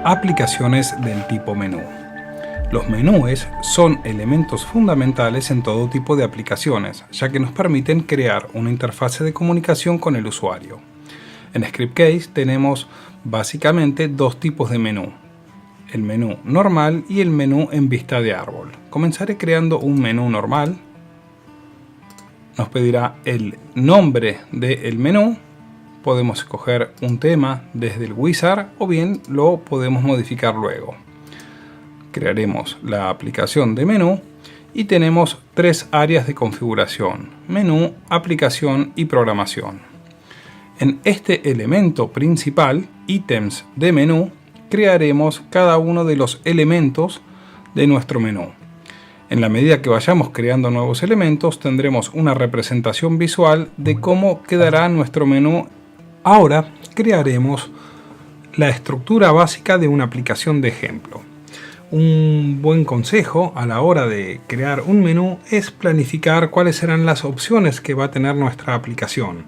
Aplicaciones del tipo menú. Los menúes son elementos fundamentales en todo tipo de aplicaciones, ya que nos permiten crear una interfase de comunicación con el usuario. En Scriptcase tenemos básicamente dos tipos de menú: el menú normal y el menú en vista de árbol. Comenzaré creando un menú normal. Nos pedirá el nombre del menú. Podemos escoger un tema desde el wizard o bien lo podemos modificar luego. Crearemos la aplicación de menú y tenemos tres áreas de configuración: menú, aplicación y programación. En este elemento principal, ítems de menú, crearemos cada uno de los elementos de nuestro menú. En la medida que vayamos creando nuevos elementos, tendremos una representación visual de cómo quedará nuestro menú. Ahora crearemos la estructura básica de una aplicación de ejemplo. Un buen consejo a la hora de crear un menú es planificar cuáles serán las opciones que va a tener nuestra aplicación.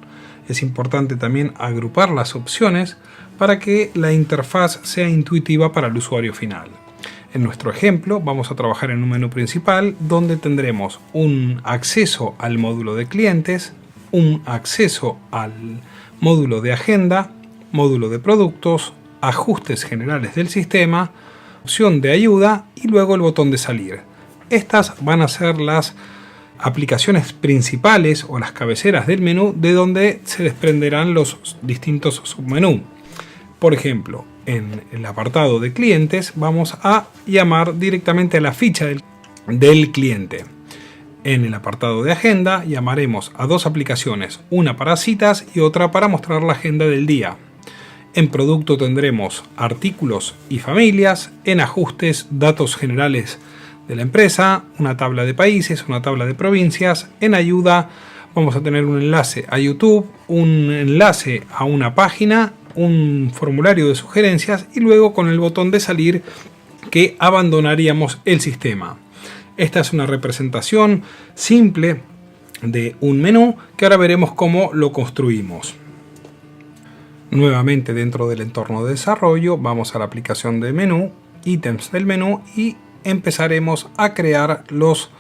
Es importante también agrupar las opciones para que la interfaz sea intuitiva para el usuario final. En nuestro ejemplo vamos a trabajar en un menú principal donde tendremos un acceso al módulo de clientes, un acceso al módulo de agenda, módulo de productos, ajustes generales del sistema, opción de ayuda y luego el botón de salir. Estas van a ser las aplicaciones principales o las cabeceras del menú de donde se desprenderán los distintos submenús. Por ejemplo, en el apartado de clientes vamos a llamar directamente a la ficha del cliente. En el apartado de agenda llamaremos a dos aplicaciones, una para citas y otra para mostrar la agenda del día. En producto tendremos artículos y familias, en ajustes datos generales de la empresa, una tabla de países, una tabla de provincias. En ayuda vamos a tener un enlace a YouTube, un enlace a una página, un formulario de sugerencias y luego con el botón de salir que abandonaríamos el sistema. Esta es una representación simple de un menú que ahora veremos cómo lo construimos. Nuevamente dentro del entorno de desarrollo vamos a la aplicación de menú, ítems del menú y empezaremos a crear los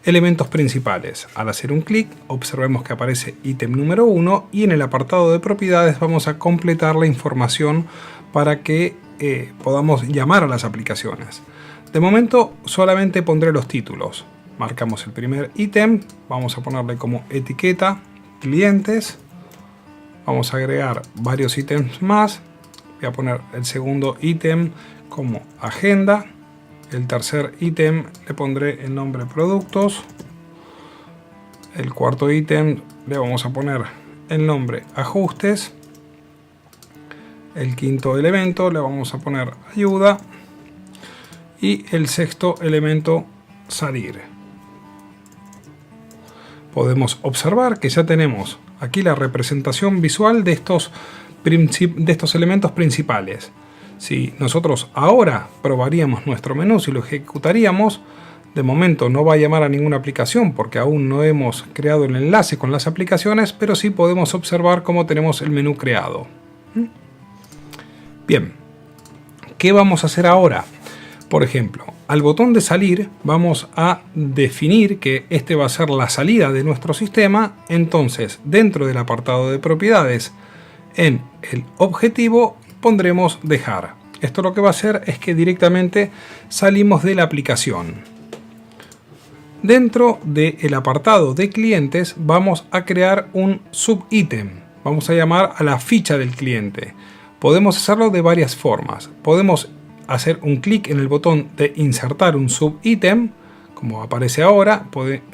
elementos principales. Al hacer un clic observemos que aparece ítem número 1 y en el apartado de propiedades vamos a completar la información para que podamos llamar a las aplicaciones. De momento solamente pondré los títulos. Marcamos el primer ítem, vamos a ponerle como etiqueta clientes. Vamos a agregar varios ítems más. Voy a poner el segundo ítem como agenda. El tercer ítem le pondré el nombre productos. El cuarto ítem le vamos a poner el nombre ajustes. El quinto elemento le vamos a poner ayuda. Y el sexto elemento salir. Podemos observar que ya tenemos aquí la representación visual de estos elementos principales. Si nosotros ahora probaríamos nuestro menú, si lo ejecutaríamos, de momento no va a llamar a ninguna aplicación porque aún no hemos creado el enlace con las aplicaciones, pero sí podemos observar cómo tenemos el menú creado. Bien, ¿qué vamos a hacer ahora? Por ejemplo, al botón de salir vamos a definir que este va a ser la salida de nuestro sistema. Entonces, dentro del apartado de propiedades, en el objetivo pondremos dejar. Esto lo que va a hacer es que directamente salimos de la aplicación. Dentro del apartado de clientes vamos a crear un subítem. Vamos a llamar a la ficha del cliente. Podemos hacerlo de varias formas. Podemos hacer un clic en el botón de insertar un subítem, como aparece ahora.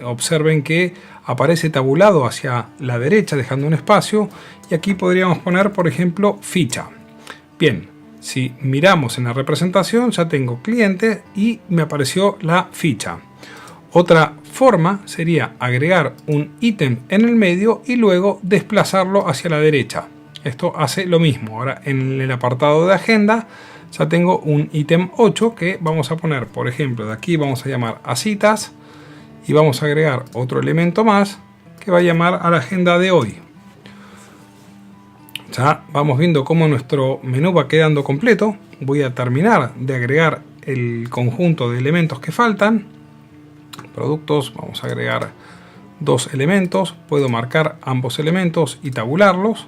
Observen que aparece tabulado hacia la derecha dejando un espacio y aquí podríamos poner, por ejemplo, ficha. Bien, si miramos en la representación ya tengo cliente y me apareció la ficha. Otra forma sería agregar un ítem en el medio y luego desplazarlo hacia la derecha. Esto hace lo mismo. Ahora en el apartado de agenda ya tengo un ítem 8 que vamos a poner, por ejemplo, de aquí vamos a llamar a citas y vamos a agregar otro elemento más que va a llamar a la agenda de hoy. Ya vamos viendo cómo nuestro menú va quedando completo. Voy a terminar de agregar el conjunto de elementos que faltan. Productos, vamos a agregar 2 elementos. Puedo marcar ambos elementos y tabularlos.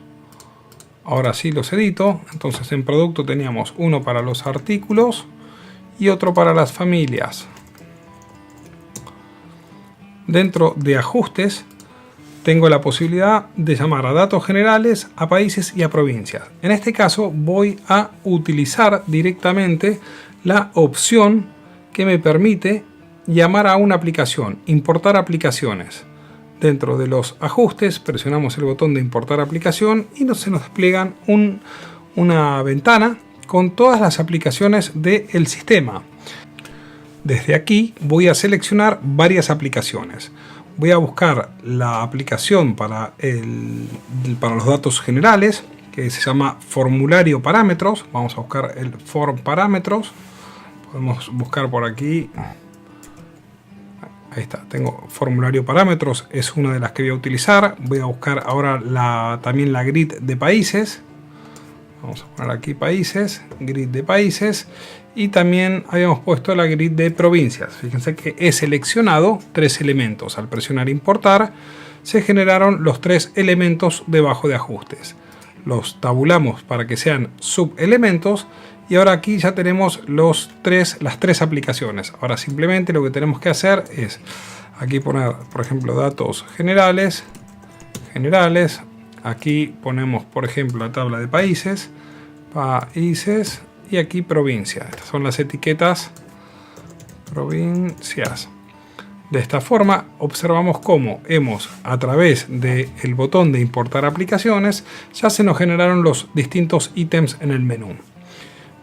Ahora sí los edito. Entonces en producto teníamos uno para los artículos y otro para las familias. Dentro de ajustes tengo la posibilidad de llamar a datos generales, a países y a provincias. En este caso voy a utilizar directamente la opción que me permite llamar a una aplicación, importar aplicaciones. Dentro de los ajustes presionamos el botón de importar aplicación y se nos despliegan una ventana con todas las aplicaciones del sistema. Desde aquí voy a seleccionar varias aplicaciones. Voy a buscar la aplicación para los datos generales, que se llama formulario parámetros. Vamos a buscar el form parámetros. Podemos buscar por aquí. Ahí está, tengo formulario parámetros, es una de las que voy a utilizar. Voy a buscar ahora también la grid de países. Vamos a poner aquí países, grid de países. Y también habíamos puesto la grid de provincias. Fíjense que he seleccionado 3 elementos. Al presionar importar se generaron los 3 elementos debajo de ajustes. Los tabulamos para que sean subelementos. Y ahora aquí ya tenemos las 3 aplicaciones. Ahora simplemente lo que tenemos que hacer es aquí poner, por ejemplo, datos generales. Aquí ponemos, por ejemplo, la tabla de países. Y aquí provincia. Estas son las etiquetas provincias. De esta forma observamos cómo a través del botón de importar aplicaciones, ya se nos generaron los distintos ítems en el menú.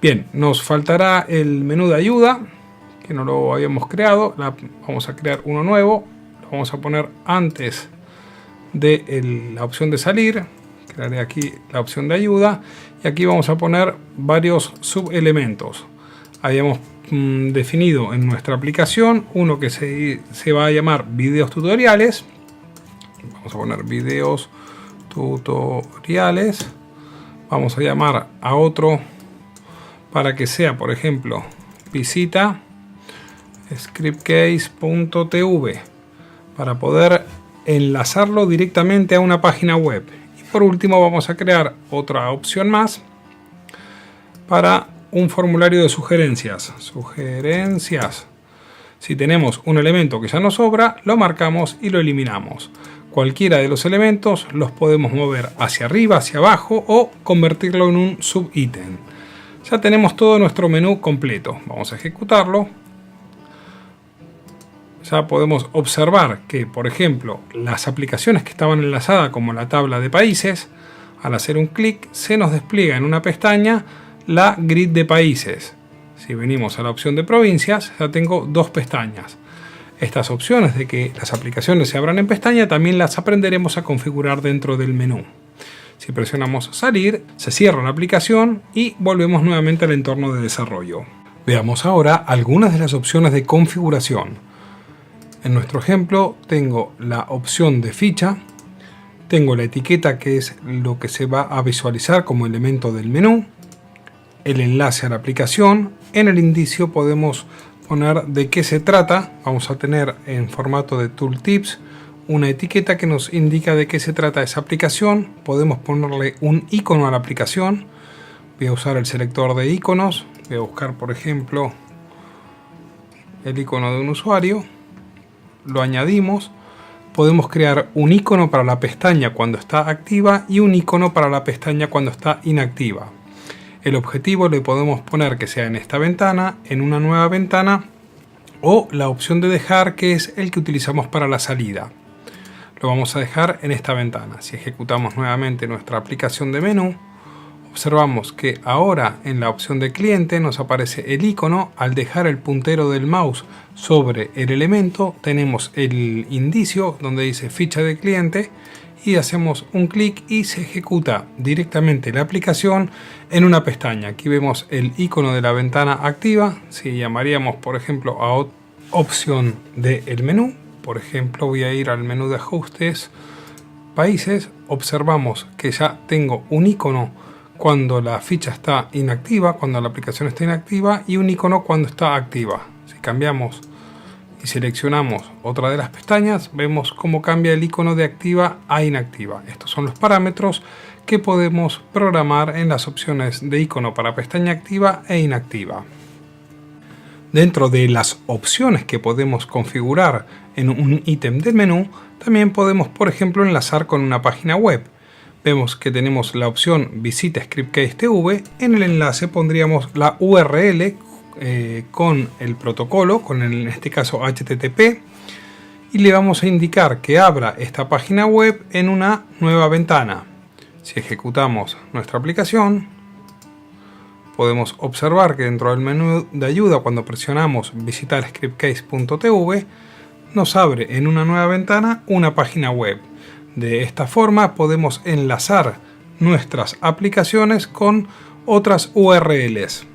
Bien, nos faltará el menú de ayuda, que no lo habíamos creado. Vamos a crear uno nuevo. Lo vamos a poner antes de la opción de salir. Crearé aquí la opción de ayuda. Y aquí vamos a poner varios subelementos. Habíamos definido en nuestra aplicación uno que se va a llamar videos tutoriales. Vamos a poner videos tutoriales. Vamos a llamar a otro para que sea, por ejemplo, visita scriptcase.tv para poder enlazarlo directamente a una página web. Y por último vamos a crear otra opción más para un formulario de sugerencias. Si tenemos un elemento que ya nos sobra, lo marcamos y lo eliminamos. Cualquiera de los elementos los podemos mover hacia arriba, hacia abajo o convertirlo en un subítem. Ya tenemos todo nuestro menú completo. Vamos a ejecutarlo. Ya podemos observar que, por ejemplo, las aplicaciones que estaban enlazadas, como la tabla de países, al hacer un clic se nos despliega en una pestaña la grid de países. Si venimos a la opción de provincias, ya tengo 2 pestañas. Estas opciones de que las aplicaciones se abran en pestaña también las aprenderemos a configurar dentro del menú. Si presionamos salir, se cierra la aplicación y volvemos nuevamente al entorno de desarrollo. Veamos ahora algunas de las opciones de configuración. En nuestro ejemplo tengo la opción de ficha, tengo la etiqueta que es lo que se va a visualizar como elemento del menú, el enlace a la aplicación, en el indicio podemos poner de qué se trata, vamos a tener en formato de tooltips una etiqueta que nos indica de qué se trata esa aplicación. Podemos ponerle un icono a la aplicación. Voy a usar el selector de iconos. Voy a buscar, por ejemplo, el icono de un usuario. Lo añadimos. Podemos crear un icono para la pestaña cuando está activa y un icono para la pestaña cuando está inactiva. El objetivo le podemos poner que sea en esta ventana, en una nueva ventana o la opción de dejar, que es el que utilizamos para la salida. Lo vamos a dejar en esta ventana. Si ejecutamos nuevamente nuestra aplicación de menú, observamos que ahora en la opción de cliente nos aparece el icono. Al dejar el puntero del mouse sobre el elemento, tenemos el indicio donde dice ficha de cliente y hacemos un clic y se ejecuta directamente la aplicación en una pestaña. Aquí vemos el icono de la ventana activa. Si llamaríamos, por ejemplo, a opción del menú, por ejemplo, voy a ir al menú de ajustes, países, observamos que ya tengo un icono cuando la ficha está inactiva, cuando la aplicación está inactiva, y un icono cuando está activa. Si cambiamos y seleccionamos otra de las pestañas, vemos cómo cambia el icono de activa a inactiva. Estos son los parámetros que podemos programar en las opciones de icono para pestaña activa e inactiva. Dentro de las opciones que podemos configurar en un ítem del menú, también podemos, por ejemplo, enlazar con una página web. Vemos que tenemos la opción Visita Scriptcase TV. En el enlace pondríamos la URL con el protocolo, en este caso HTTP, y le vamos a indicar que abra esta página web en una nueva ventana. Si ejecutamos nuestra aplicación, podemos observar que dentro del menú de ayuda, cuando presionamos visitar scriptcase.tv, nos abre en una nueva ventana una página web. De esta forma podemos enlazar nuestras aplicaciones con otras URLs.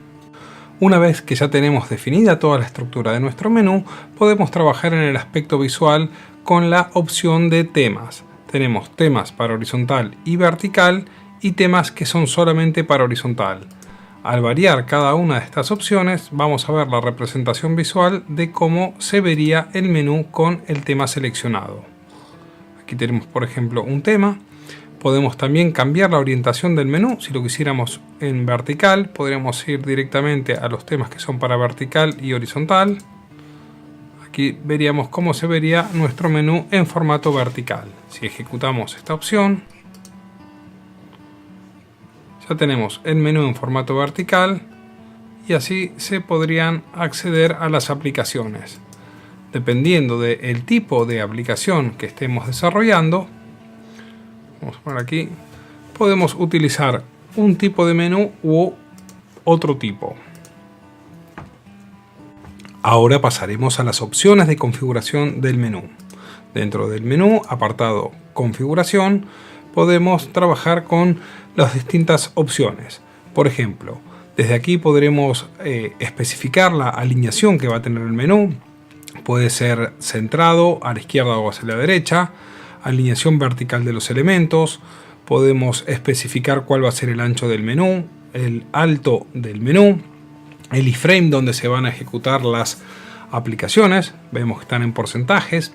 Una vez que ya tenemos definida toda la estructura de nuestro menú, podemos trabajar en el aspecto visual con la opción de temas. Tenemos temas para horizontal y vertical y temas que son solamente para horizontal. Al variar cada una de estas opciones, vamos a ver la representación visual de cómo se vería el menú con el tema seleccionado. Aquí tenemos, por ejemplo, un tema. Podemos también cambiar la orientación del menú. Si lo quisiéramos en vertical, podríamos ir directamente a los temas que son para vertical y horizontal. Aquí veríamos cómo se vería nuestro menú en formato vertical. Si ejecutamos esta opción, ya tenemos el menú en formato vertical y así se podrían acceder a las aplicaciones. Dependiendo del tipo de aplicación que estemos desarrollando, vamos a poner aquí, podemos utilizar un tipo de menú u otro tipo. Ahora pasaremos a las opciones de configuración del menú. Dentro del menú, apartado Configuración, podemos trabajar con las distintas opciones. Por ejemplo, desde aquí podremos especificar la alineación que va a tener el menú. Puede ser centrado a la izquierda o hacia la derecha, alineación vertical de los elementos. Podemos especificar cuál va a ser el ancho del menú, el alto del menú, el iframe donde se van a ejecutar las aplicaciones. Vemos que están en porcentajes.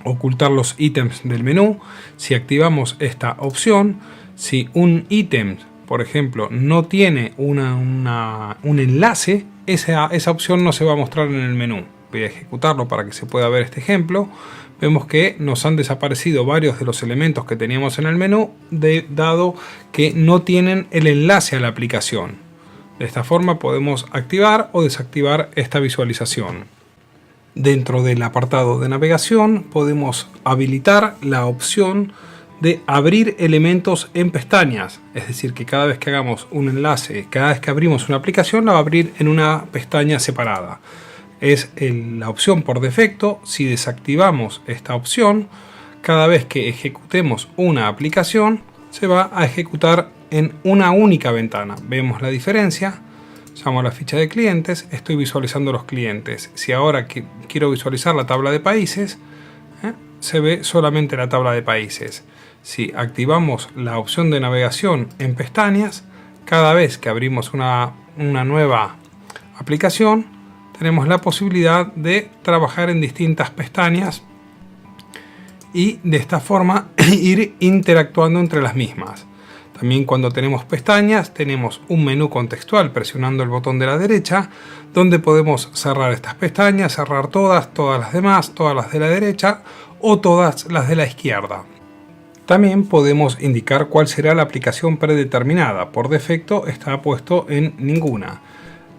Ocultar los ítems del menú. Si activamos esta opción, si un ítem, por ejemplo, no tiene un enlace, esa opción no se va a mostrar en el menú. Voy a ejecutarlo para que se pueda ver este ejemplo. Vemos que nos han desaparecido varios de los elementos que teníamos en el menú, dado que no tienen el enlace a la aplicación. De esta forma podemos activar o desactivar esta visualización. Dentro del apartado de navegación podemos habilitar la opción de abrir elementos en pestañas. Es decir, que cada vez que hagamos un enlace, cada vez que abrimos una aplicación, la va a abrir en una pestaña separada. Es la opción por defecto. Si desactivamos esta opción, cada vez que ejecutemos una aplicación, se va a ejecutar en una única ventana. Vemos la diferencia. Llamo a la ficha de clientes, estoy visualizando los clientes. Si ahora quiero visualizar la tabla de países, se ve solamente la tabla de países. Si activamos la opción de navegación en pestañas, cada vez que abrimos una nueva aplicación, tenemos la posibilidad de trabajar en distintas pestañas y de esta forma ir interactuando entre las mismas. También cuando tenemos pestañas, tenemos un menú contextual presionando el botón de la derecha, donde podemos cerrar estas pestañas, cerrar todas las demás, todas las de la derecha o todas las de la izquierda. También podemos indicar cuál será la aplicación predeterminada. Por defecto está puesto en ninguna.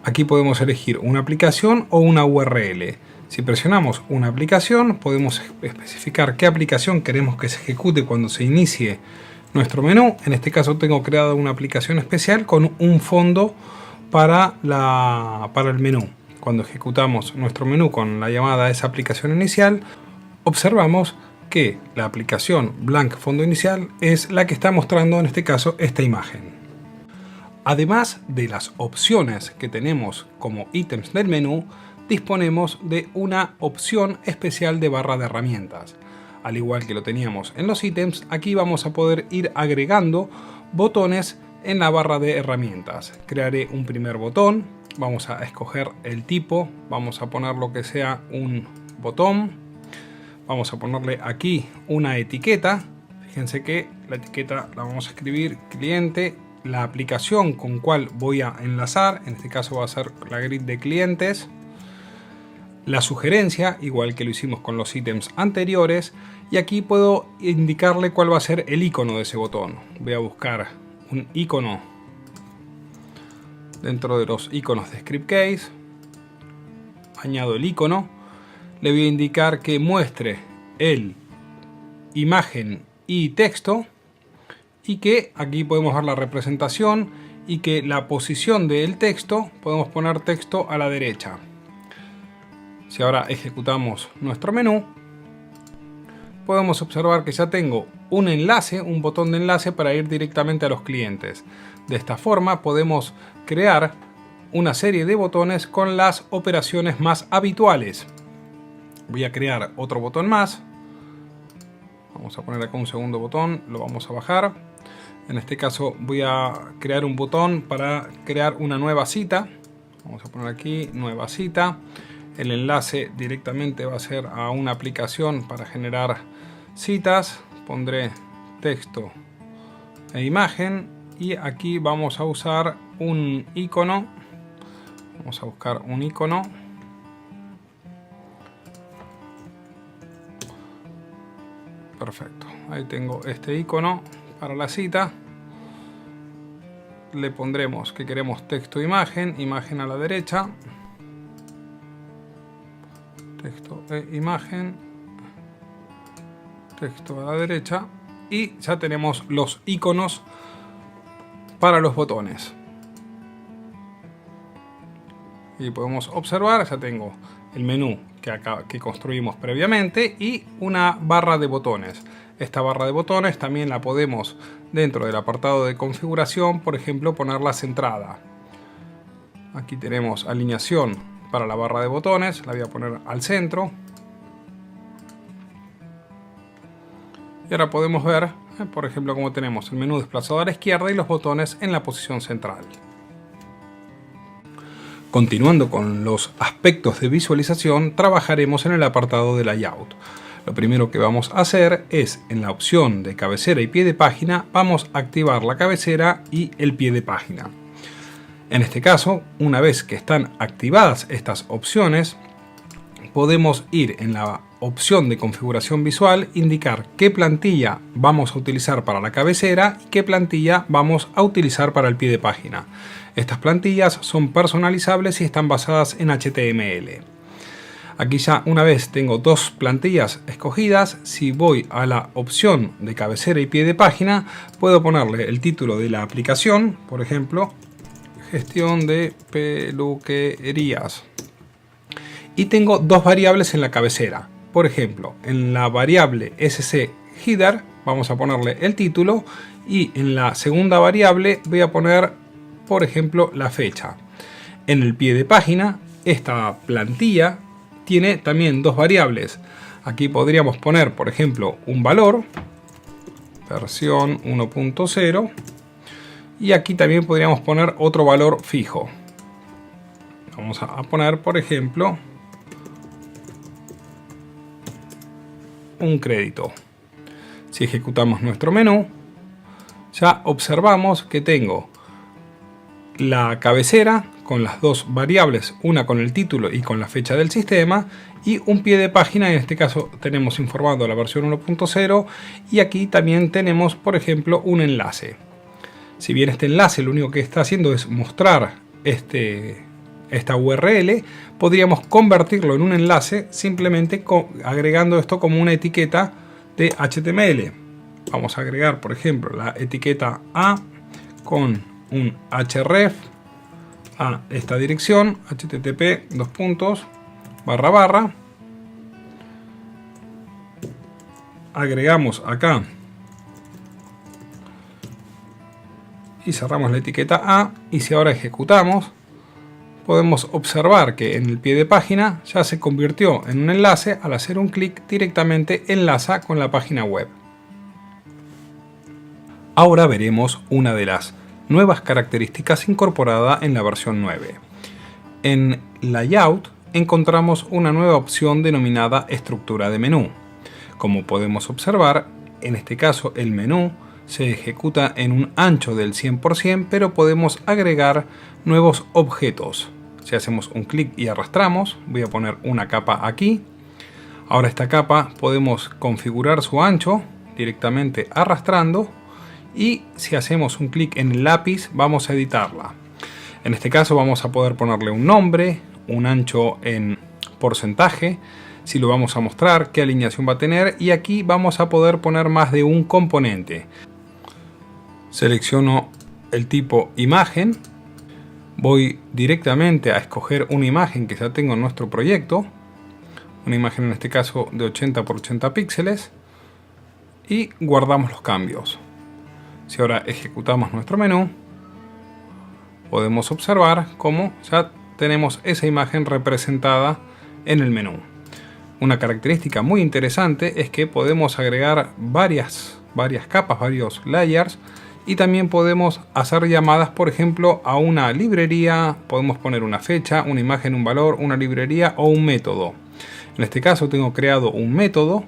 Aquí podemos elegir una aplicación o una URL. Si presionamos una aplicación, podemos especificar qué aplicación queremos que se ejecute cuando se inicie nuestro menú. En este caso tengo creado una aplicación especial con un fondo para el menú. Cuando ejecutamos nuestro menú con la llamada a esa aplicación inicial, observamos que la aplicación blank fondo inicial es la que está mostrando en este caso esta imagen. Además de las opciones que tenemos como ítems del menú, disponemos de una opción especial de barra de herramientas. al igual que lo teníamos en los ítems, aquí vamos a poder ir agregando botones en la barra de herramientas. Crearé un primer botón, vamos a escoger el tipo, vamos a poner lo que sea un botón, vamos a ponerle aquí una etiqueta. Fíjense que la etiqueta la vamos a escribir cliente, la aplicación con cual voy a enlazar, en este caso va a ser la grid de clientes, la sugerencia, igual que lo hicimos con los ítems anteriores, y aquí puedo indicarle cuál va a ser el icono de ese botón. Voy a buscar un icono dentro de los iconos de Scriptcase, añado el icono, le voy a indicar que muestre el imagen y texto, y que aquí podemos ver la representación y que la posición del texto, podemos poner texto a la derecha. Si ahora ejecutamos nuestro menú, podemos observar que ya tengo un enlace, un botón de enlace para ir directamente a los clientes. De esta forma podemos crear una serie de botones con las operaciones más habituales. Voy a crear otro botón más. Vamos a poner acá un segundo botón, lo vamos a bajar. En este caso voy a crear un botón para crear una nueva cita. Vamos a poner aquí nueva cita. El enlace directamente va a ser a una aplicación para generar citas. Pondré texto e imagen y aquí vamos a usar un icono. Vamos a buscar un icono. Perfecto, ahí tengo este icono para la cita. Le pondremos que queremos texto e imagen, imagen a la derecha, texto e imagen, texto a la derecha, y ya tenemos los iconos para los botones. Y podemos observar, ya tengo el menú que construimos previamente y una barra de botones. Esta barra de botones también la podemos, dentro del apartado de configuración, por ejemplo, ponerla centrada. Aquí tenemos alineación para la barra de botones, la voy a poner al centro. Y ahora podemos ver, por ejemplo, cómo tenemos el menú desplazado a la izquierda y los botones en la posición central. Continuando con los aspectos de visualización, trabajaremos en el apartado de layout. Lo primero que vamos a hacer es, en la opción de cabecera y pie de página, vamos a activar la cabecera y el pie de página. En este caso, una vez que están activadas estas opciones, podemos ir en la opción de configuración visual, indicar qué plantilla vamos a utilizar para la cabecera y qué plantilla vamos a utilizar para el pie de página. Estas plantillas son personalizables y están basadas en HTML. Aquí ya una vez tengo dos plantillas escogidas, si voy a la opción de cabecera y pie de página, puedo ponerle el título de la aplicación, por ejemplo, gestión de peluquerías. Y tengo dos variables en la cabecera. Por ejemplo, en la variable scHeader vamos a ponerle el título y en la segunda variable voy a poner, por ejemplo, la fecha. En el pie de página, esta plantilla tiene también dos variables. Aquí podríamos poner, por ejemplo, un valor, versión 1.0, y aquí también podríamos poner otro valor fijo. Vamos a poner, por ejemplo, un crédito. Si ejecutamos nuestro menú, ya observamos que tengo la cabecera con las dos variables, una con el título y con la fecha del sistema, y un pie de página. En este caso tenemos informando la versión 1.0 y aquí también tenemos, por ejemplo, un enlace. Si bien este enlace lo único que está haciendo es mostrar esta URL, podríamos convertirlo en un enlace simplemente agregando esto como una etiqueta de HTML. Vamos a agregar, por ejemplo, la etiqueta A con un href a esta dirección, http // agregamos acá y cerramos la etiqueta A, y si ahora ejecutamos podemos observar que en el pie de página ya se convirtió en un enlace. Al hacer un clic directamente enlaza con la página web. Ahora veremos una de las nuevas características incorporada en la versión 9. En Layout encontramos una nueva opción denominada estructura de menú. Como podemos observar, en este caso el menú se ejecuta en un ancho del 100%, pero podemos agregar nuevos objetos. Si hacemos un clic y arrastramos, voy a poner una capa aquí. Ahora esta capa podemos configurar su ancho directamente arrastrando, y si hacemos un clic en el lápiz vamos a editarla. En este caso vamos a poder ponerle un nombre, un ancho en porcentaje, si lo vamos a mostrar, qué alineación va a tener, y aquí vamos a poder poner más de un componente. Selecciono el tipo imagen, voy directamente a escoger una imagen que ya tengo en nuestro proyecto, una imagen en este caso de 80 x 80 píxeles, y guardamos los cambios. Si ahora ejecutamos nuestro menú, podemos observar cómo ya tenemos esa imagen representada en el menú. Una característica muy interesante es que podemos agregar varias capas, varios layers, y también podemos hacer llamadas, por ejemplo, a una librería. Podemos poner una fecha, una imagen, un valor, una librería o un método. En este caso tengo creado un método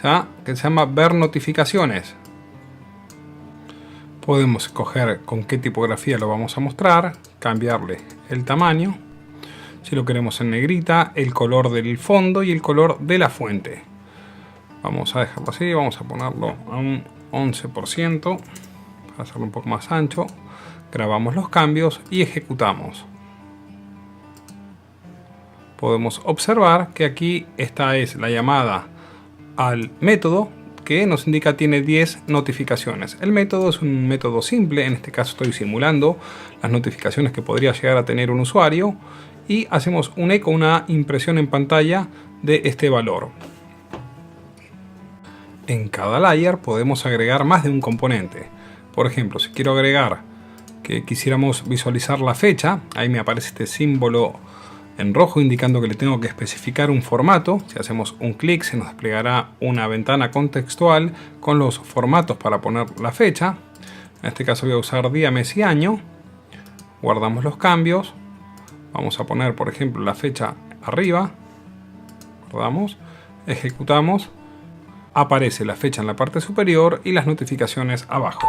¿ya? Que se llama ver notificaciones. Podemos escoger con qué tipografía lo vamos a mostrar, cambiarle el tamaño, si lo queremos en negrita, el color del fondo y el color de la fuente. Vamos a dejarlo así, vamos a ponerlo a un 11%, para hacerlo un poco más ancho. Grabamos los cambios y ejecutamos. Podemos observar que aquí esta es la llamada al método, que nos indica tiene 10 notificaciones. El método es un método simple, en este caso estoy simulando las notificaciones que podría llegar a tener un usuario, y hacemos un eco, una impresión en pantalla de este valor. En cada layer podemos agregar más de un componente. Por ejemplo, si quiero agregar que quisiéramos visualizar la fecha, ahí me aparece este símbolo en rojo indicando que le tengo que especificar un formato. Si hacemos un clic se nos desplegará una ventana contextual con los formatos para poner la fecha. En este caso voy a usar día, mes y año. Guardamos los cambios. Vamos a poner, por ejemplo, la fecha arriba. Guardamos, ejecutamos. Aparece la fecha en la parte superior y las notificaciones abajo.